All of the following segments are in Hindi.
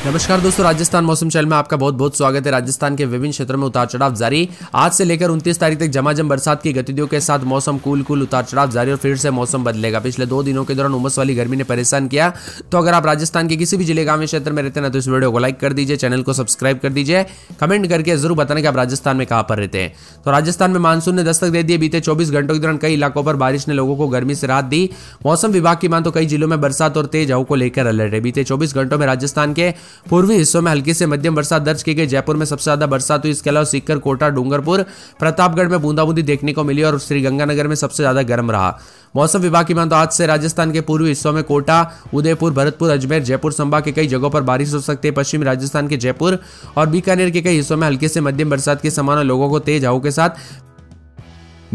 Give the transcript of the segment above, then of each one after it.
नमस्कार दोस्तों, राजस्थान मौसम चैनल में आपका बहुत बहुत स्वागत है। राजस्थान के विभिन्न क्षेत्रों में उतार चढ़ाव जारी। आज से लेकर 29 तारीख तक झमाझम बरसात की गतिविधियों के साथ मौसम कूल उतार चढ़ाव जारी और फिर से मौसम बदलेगा। पिछले 2 दिनों के दौरान उमस वाली गर्मी ने परेशान किया। तो अगर आप राजस्थान के किसी भी जिले गांव क्षेत्र में रहते हैं तो इस वीडियो को लाइक कर दीजिए, चैनल को सब्सक्राइब कर दीजिए, कमेंट करके जरूर बताना कि आप राजस्थान में कहां पर रहते हैं। तो राजस्थान में मानसून ने दस्तक दे दी। बीते 24 घंटों के दौरान कई इलाकों पर बारिश ने लोगों को गर्मी से राहत दी। मौसम विभाग की मान तो कई जिलों में बरसात और तेज हवाओं को लेकर अलर्ट है। बीते 24 घंटों में राजस्थान के पूर्वी हिस्सों में हल्की से मध्यम बरसात दर्ज की गई। जयपुर में सबसे ज्यादा बरसात हुई। इसके अलावा सीकर, कोटा, डूंगरपुर, प्रतापगढ़ में बूंदाबूंदी देखने को मिली और श्रीगंगानगर में सबसे ज्यादा गर्म रहा। मौसम विभाग की मान तो आज से राजस्थान के पूर्वी हिस्सों में कोटा, उदयपुर, भरतपुर, अजमेर, जयपुर संभाग के कई जगहों पर बारिश हो सकती है। पश्चिमी राजस्थान के जयपुर और बीकानेर के कई हिस्सों में हल्की से मध्यम बरसात की संभावना। लोगों को तेज हवाओं के साथ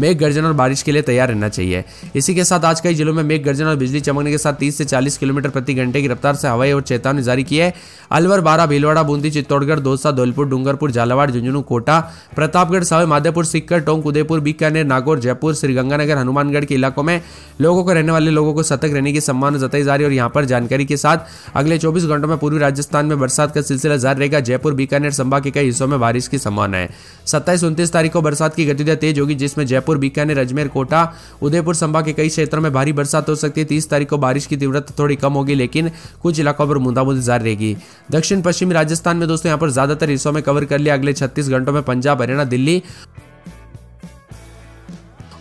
मेघ गर्जन और बारिश के लिए तैयार रहना चाहिए। इसी के साथ आज कई जिलों में मेघ गर्जन और बिजली चमकने के साथ 30 से 40 किलोमीटर प्रति घंटे की रफ्तार से हवाई और चेतावनी जारी की है। अलवर, बारा, भीलवाड़ा, बूंदी, चित्तौड़गढ़, दौसा, धौलपुर, डूंगरपुर, झालावाड़, झुंझुनू, कोटा, प्रतापगढ़, सवाई माधोपुर, सीकर, टोंक, उदयपुर, बीकानेर, नागौर, जयपुर, श्रीगंगानगर, हनुमानगढ़ के इलाकों में लोगों को रहने वाले लोगों को सतर्क रहने की संभावना जताई जा रही है। और यहाँ पर जानकारी के साथ अगले 24 घंटों में पूर्वी राजस्थान में बरसात का सिलसिला जारी रहेगा। जयपुर, बीकानेर संभाग के कई हिस्सों में बारिश की संभावना है। 27-29 तारीख को बरसात की गतिविधियां तेज होगी, जिसमें जयपुर, बीकानेर, अजमेर, कोटा, उदयपुर संभाग के कई क्षेत्रों में भारी बरसात हो सकती है। 30 तारीख को बारिश की तीव्रता थोड़ी कम होगी, लेकिन कुछ इलाकों पर बूंदाबूंदी जारी रहेगी। दक्षिण पश्चिमी राजस्थान में दोस्तों यहाँ पर ज्यादातर हिस्सों में कवर कर लिया। अगले 36 घंटों में पंजाब, हरियाणा, दिल्ली,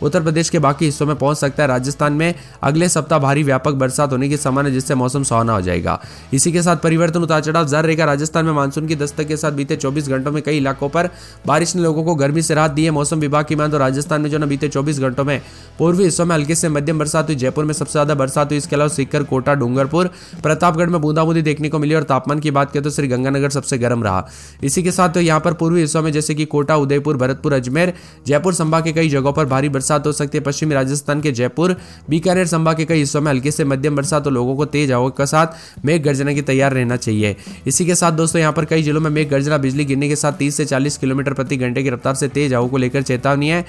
उत्तर प्रदेश के बाकी हिस्सों में पहुंच सकता है। राजस्थान में अगले सप्ताह भारी व्यापक बरसात होने की संभावना, जिससे मौसम सुहाना हो जाएगा। इसी के साथ परिवर्तन उतार चढ़ाव जारी रहेगा। राजस्थान में मानसून की दस्तक के साथ बीते 24 घंटों में कई इलाकों पर बारिश ने लोगों को गर्मी से राहत दी है। मौसम विभाग की मान तो राजस्थान में जो बीते 24 घंटों में पूर्वी हिस्सों में हल्की से मध्यम बरसात हुई। जयपुर में सबसे ज्यादा बरसात हुई। इसके अलावा सीकर, कोटा, डूंगरपुर, प्रतापगढ़ में बूंदाबूंदी देखने को मिली। और तापमान की बात करें तो श्रीगंगानगर सबसे गर्म रहा। इसी के साथ यहाँ पर पूर्वी हिस्सों में जैसे कि कोटा, उदयपुर, भरतपुर, अजमेर, जयपुर संभाग के कई जगहों पर भारी बरसात हो सकती है। पश्चिमी राजस्थान के जयपुर, बीकानेर संभाग के कई हिस्सों में हल्की से मध्यम बरसात और लोगों को तेज हवाओं के साथ मेघ गर्जना की तैयार रहना चाहिए। इसी के साथ दोस्तों यहाँ पर कई जिलों में मेघ गर्जना, बिजली गिरने के साथ 30 से 40 किलोमीटर प्रति घंटे की रफ्तार से तेज हवाओं को लेकर चेतावनी है।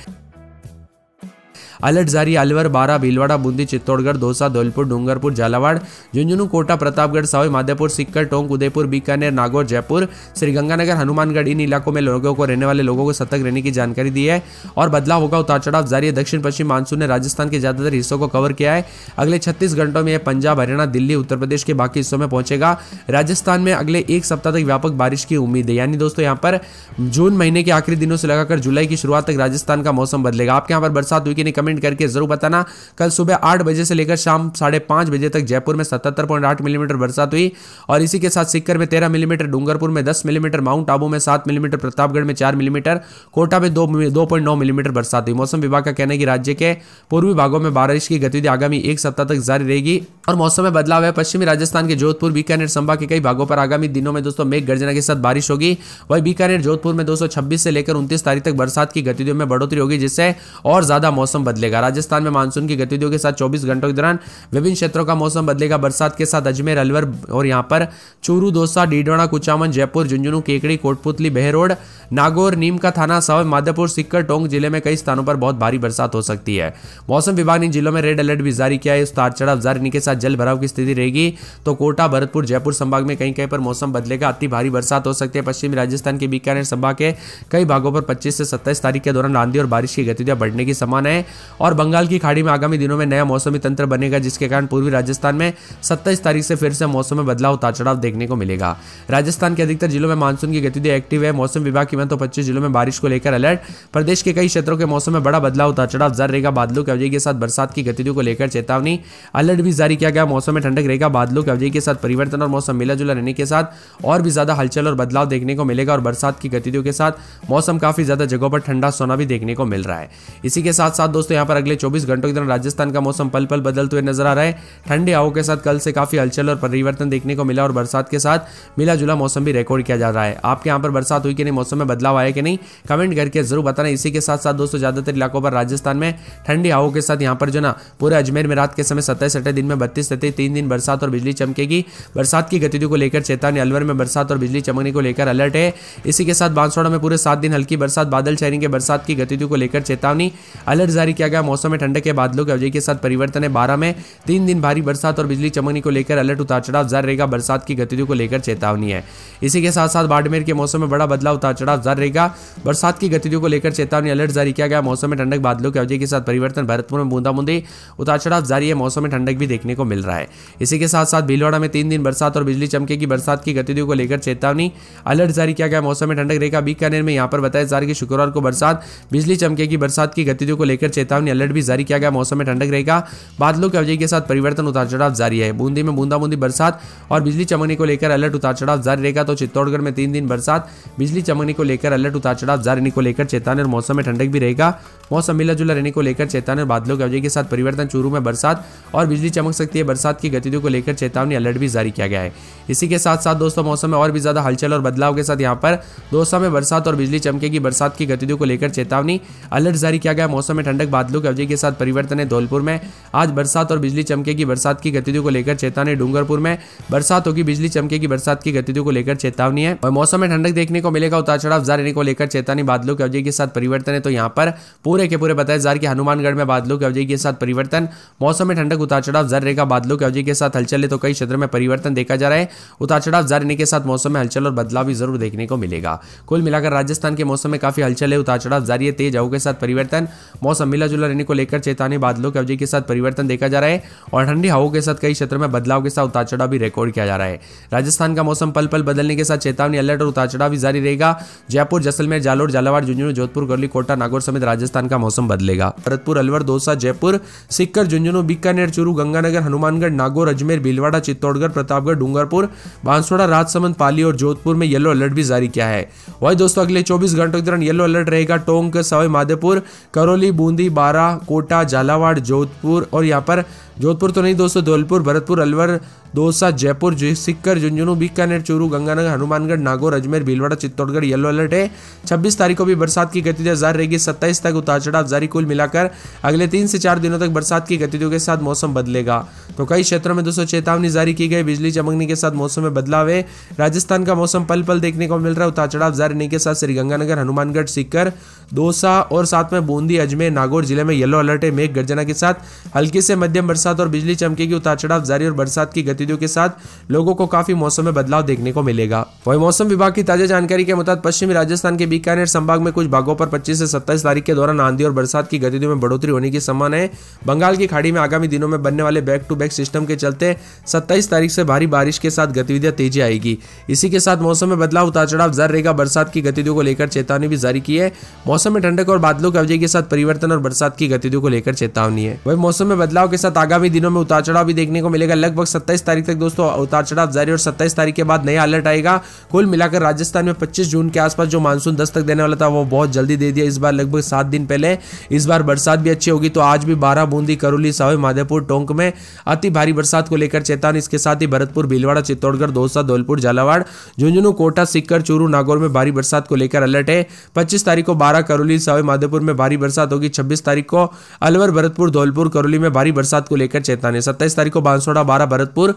अलर्ट जारी। अलवर, बारा, भीलवाड़ा, बूंदी, चित्तौड़गढ़, दौसा, धौलपुर, डूंगरपुर, झालावाड़, झुंझुनू, कोटा, प्रतापगढ़, सवाई माधोपुर, सीकर, टोंक, उदयपुर, बीकानेर, नागौर, जयपुर, श्रीगंगानगर, हनुमानगढ़, इन इलाकों में लोगों को रहने वाले लोगों को सतर्क रहने की जानकारी दी है। और बदलाव होगा, उतार चढ़ाव जारी है। दक्षिण पश्चिम मानसून ने राजस्थान के ज्यादातर हिस्सों को कवर किया है। अगले 36 घंटों में पंजाब, हरियाणा, दिल्ली, उत्तर प्रदेश के बाकी हिस्सों में पहुंचेगा। राजस्थान में अगले एक सप्ताह तक व्यापक बारिश की उम्मीद है। यानी दोस्तों यहाँ पर जून महीने के आखिरी दिनों से लगाकर जुलाई की शुरुआत तक राजस्थान का मौसम बदलेगा। आपके यहाँ पर बरसात हुई कि नहीं, कमेंट करके जरूर बताना। कल सुबह 8 बजे से लेकर शाम 5:30 बजे तक जयपुर में 77.8 मिलीमीटर बरसात हुई। और इसी के साथ सीकर में 13 मिलीमीटर, डूंगरपुर में 10 मिलीमीटर, माउंट आबू में 7 मिलीमीटर, प्रतापगढ़ में 4 मिलीमीटर, कोटा में 2.9 मिलीमीटर बरसात हुई। मौसम विभाग का कहना है कि राज्य के पूर्वी भागों में बारिश की गतिविधि आगामी एक सप्ताह तक जारी रहेगी और मौसम में बदलाव है। पश्चिमी राजस्थान के जोधपुर, बीकानेर संभाग के कई भागों पर आगामी दिनों में दोस्तों मेघ गर्जना के साथ बारिश होगी। वही बीकानेर, जोधपुर में 226 से लेकर 29 तारीख तक बरसात की गतिविधियों में बढ़ोतरी होगी, जिससे और ज्यादा मौसम बदलेगा। राजस्थान में मानसून की गतिविधियों के साथ 24 घंटों के दौरान विभिन्न क्षेत्रों का मौसम बदलेगा। बरसात के साथ अजमेर, अलवर और यहां पर चूरू, दौसा, डीडवाना, कुचामन, जयपुर, झुंझुनू, केकड़ी, कोटपुतली, बहरोड, नागौर, नीम का थाना, सवाई माधोपुर, सीकर, टोंक जिले में कई स्थानों पर बहुत भारी बरसात हो सकती है। मौसम विभाग ने जिलों में रेड अलर्ट भी जारी किया है। उतार चढ़ाव जारी के साथ जल भराव की स्थिति रहेगी। तो कोटा, भरतपुर, जयपुर संभाग में कहीं कहीं पर मौसम बदलेगा। अति भारी बरसात हो सकती है। पश्चिमी राजस्थान के बीकानेर संभाग के कई भागों पर 25 से 27 तारीख के दौरान आंधी और बारिश की गतिविधियां बढ़ने की संभावना है। और बंगाल की खाड़ी में आगामी दिनों में नया मौसमी तंत्र बनेगा, जिसके कारण पूर्वी राजस्थान में 27 तारीख से फिर से मौसम में बदलाव, उतार चढ़ाव देखने को मिलेगा। राजस्थान के अधिकतर जिलों में मानसून की गतिविधि एक्टिव है। मौसम विभाग की मान तो 25 जिलों में बारिश को लेकर अलर्ट। प्रदेश के कई क्षेत्रों के मौसम में बड़ा बदलाव, उतार चढ़ाव जारी रहेगा। बादलों की अवधि के साथ बरसात की गतिविधियों को लेकर चेतावनी, अलर्ट भी जारी किया गया। मौसम में ठंडक रहेगा। बादलों की अवधि के साथ परिवर्तन और मौसम मिला जुला रहने के साथ और भी ज्यादा हलचल और बदलाव देखने को मिलेगा। और बरसात की गतिविधियों के साथ मौसम काफी ज्यादा जगहों पर ठंडा सोना भी देखने को मिल रहा है। इसी के साथ साथ दोस्तों यहाँ पर अगले 24 घंटों के दौरान राजस्थान का मौसम पल पल बदलते हुए नजर आ रहा है। ठंडे हवाओं के साथ कल से काफी हलचल और परिवर्तन देखने को मिला और बरसात के साथ मिला जुला मौसम भी रिकॉर्ड किया जा रहा है। आपके यहाँ पर बरसात हुई कि नहीं, मौसम में बदलाव आया कि नहीं, कमेंट करके जरूर बताना। इसी के साथ साथ दोस्तों ज्यादातर इलाकों पर राजस्थान में ठंडी हवाओं के साथ यहाँ पर जो ना पूरे अजमेर में रात के समय 27 दिन में 32 3 दिन बरसात और बिजली चमकेगी। बरसात की गतिविधियों को लेकर चेतावनी। अलवर में बरसात और बिजली चमकने को लेकर अलर्ट है। इसी के साथ बांसवाड़ा में पूरे 7 दिन हल्की बरसात, बादल छाएंगे। बरसात की गतिविधियों को लेकर चेतावनी, अलर्ट जारी किया गया। मौसम में ठंडक के बादलों के अवधि के साथ परिवर्तन है। 12 में 3 दिन भारी बरसात और बिजली चमकने को लेकर अलर्ट, उतार चढ़ाव जारी रहेगा। बरसात की गतिविधियों को लेकर चेतावनी है। इसी के साथ साथ बाड़मेर के मौसम में बड़ा बदलाव, उतार चढ़ाव जारी रहेगा। बरसात की गतिविधियों को लेकर चेतावनी, अलर्ट जारी किया गया। मौसम में ठंडक, बादलों के अवधि के साथ परिवर्तन। भरतपुर में बूंदाबूंदी, उतार चढ़ाव जारी है। मौसम में ठंडक भी देखने को मिल रहा है। इसी के साथ साथ भीलवाड़ा में 3 दिन बरसात और बिजली चमकेगी। बरसात की गतिविधियों को लेकर चेतावनी, अलर्ट जारी किया गया। मौसम में ठंडक रहेगा। बीकानेर में यहाँ पर बताया जा रहा है कि शुक्रवार को बरसात बिजली चमकेगी। बरसात की गतिविधियों को लेकर चेतावनी, अलर्ट भी जारी किया गया। मौसम में ठंडक रहेगा। बादलों के अवधि के साथ परिवर्तन, उतार चढ़ाव जारी है। बूंदी में बूंदाबूंदी बरसात और बिजली चमकने को लेकर अलर्ट, उतार चढ़ाव जारी रहेगा। तो चित्तौड़गढ़ में 3 दिन बरसात, बिजली चमकने को लेकर अलर्ट, उतार चढ़ाव जारी को लेकर चेतावनी और मौसम में ठंडक भी रहेगा। मौसम मिला जुला रहने को लेकर चेतावनी और बादलों के अवधि के साथ परिवर्तन। चूरू में बरसात और बिजली चमक सकती है। बरसात की गतिविधियों को लेकर चेतावनी, अलर्ट भी जारी किया गया है। इसी के साथ साथ दोस्तों मौसम में और भी ज्यादा हलचल और बदलाव के साथ यहाँ पर दौसा में बरसात और बिजली चमकेगी। बरसात की गतिविधियों को लेकर चेतावनी, अलर्ट जारी किया गया। मौसम में ठंडक, बादलों के अवधि के साथ परिवर्तन है। धौलपुर में आज बरसात और बिजली चमकेगी। बरसात की गतिविधियों को लेकर चेतावनी। डूंगरपुर में बरसात होगी, बिजली चमकेगी। बरसात की गतिविधियों को लेकर चेतावनी है। और मौसम में ठंडक देखने को मिलेगा। उतार चढ़ाव जारी रहने को लेकर चेतावनी, बादलों के अवधि के साथ परिवर्तन है। तो यहाँ पर पूरे के पूरे बताया जा रहा है कि हनुमानगढ़ में बादलों के अवधि के साथ परिवर्तन। मौसम में ठंडक, उतार चढ़ाव जारी रहेगा। बादलों के अवधि के साथ हलचल है। तो कई क्षेत्रों में परिवर्तन देखा जा रहा है। उतार चढ़ाव जारी रहने के साथ मौसम में हलचल और बदलाव भी जरूर देखने को मिलेगा। कुल मिलाकर राजस्थान के मौसम में काफी हलचल है। उतार चढ़ाव जारी है। तेज हवाओं के साथ परिवर्तन, मौसम मिला जुला रहने को लेकर चेतावनी, बादलों के अवधि के साथ परिवर्तन देखा जा रहा है। और ठंडी हवाओं के साथ कई क्षेत्रों में बदलाव के साथ उतार चढ़ाव भी रिकॉर्ड किया जा रहा है। राजस्थान का मौसम पल पल बदलने के साथ चेतावनी, अलर्ट और उतार चढ़ाव भी जारी रहेगा। जयपुर, जैसलमेर, जालोर, झालावाड़, झुंझुनू, जोधपुर, गरली, कोटा, नागौर समेत राजस्थान का मौसम बदलेगा। भरतपुर, अलवर, दौसा, जयपुर, सीकर, झुंझुनू, बीकानेर, चूरू, गंगानगर, हनुमानगढ़, नागौर, अजमेर, भीलवाड़ा, चित्तौड़गढ़, प्रतापगढ़, डूंगरपुर, बांसवाड़ा, राजसमंद, पाली और जोधपुर में येलो अलर्ट भी जारी किया है। वही दोस्तों अगले 24 घंटों के दौरान येलो अलर्ट रहेगा। टोंक, सवाई माधोपुर, करौली, बूंदी, बारां, कोटा, झालावाड़, जोधपुर और यहाँ पर जोधपुर तो नहीं दोस्तों, धौलपुर, भरतपुर, अलवर, दौसा, जयपुर, सीकर, झुंझुनू, बीकानेर, चूरू, गंगानगर, हनुमानगढ़, नागौर, अजमेर, भीलवाड़ा, चित्तौड़गढ़ येलो अलर्ट है। 26 तारीख को भी बरसात की गतिविधियां जारी रहेगी। 27 तक उतार चढ़ाव जारी। कुल मिलाकर अगले 3 से 4 दिनों तक बरसात की गतिविधियों के साथ मौसम बदलेगा। तो कई क्षेत्रों में दोस्तों चेतावनी जारी की गई। बिजली चमकने के साथ मौसम में बदलाव है। राजस्थान का मौसम पल पल देखने को मिल रहा है। उतार चढ़ाव जारी रहने के साथ श्रीगंगानगर, हनुमानगढ़, सीकर, दौसा और साथ में बूंदी, अजमेर, नागौर जिले में येलो अलर्ट है। मेघ गर्जना के साथ हल्की से मध्यम बरसात और बिजली चमकेगी। उतार चढ़ाव जारी और बरसात की गतिविधियों के साथ लोगों को काफी मौसम में बदलाव देखने को मिलेगा। वही मौसम विभाग की ताजा जानकारी के मुताबिक पश्चिमी राजस्थान के बीकानेर संभाग में कुछ भागों पर 25 से 27 तारीख के दौरान आंधी और बरसात की गतिविधियों में बढ़ोतरी होने की संभावना है। बंगाल की खाड़ी में आगामी दिनों में बनने वाले बैक टू बैक सिस्टम के चलते 27 तारीख से भारी बारिश के साथ गतिविधियां तेजी आएगी। इसी के साथ मौसम में बदलाव, उतार चढ़ाव जारी रहेगा। बरसात की गतिविधियों को लेकर चेतावनी भी जारी की है। मौसम में ठंडक और बादलों के अवधि के साथ परिवर्तन और बरसात की गतिविधियों को लेकर चेतावनी है। वही मौसम में बदलाव के साथ आगामी दिनों में उतार चढ़ाव भी देखने को मिलेगा। लगभग 27 तारीख तक दोस्तों उतार चढ़ाव जारी और 27 तारीख के बाद नया अलर्ट आएगा। कुल मिलाकर राजस्थान में 25 जून के आसपास जो मानसून दस्तक देने वाला था वो बहुत जल्दी दे दिया। इस बार लगभग 7 दिन पहले। इस बार बरसात भी अच्छी होगी। तो आज भी बारां, बूंदी, करौली, सवाई माधोपुर, टोंक में अति भारी बरसात को लेकर चेतावनी। इसके साथ ही भरतपुर, भीलवाड़ा, चित्तौड़गढ़, दौसा, धौलपुर, झालावाड़, झुंझुनू, कोटा, सीकर, चूरू, नागौर में भारी बरसात को लेकर अलर्ट है। 25 तारीख को बारां, करौली, सवाई माधोपुर में भारी बरसात होगी। 26 तारीख को अलवर, भरतपुर, धौलपुर, करौली में भारी बरसात को लेकर चेतावनी। 27 तारीख को बांसवाड़ा, बारां, भरतपुर,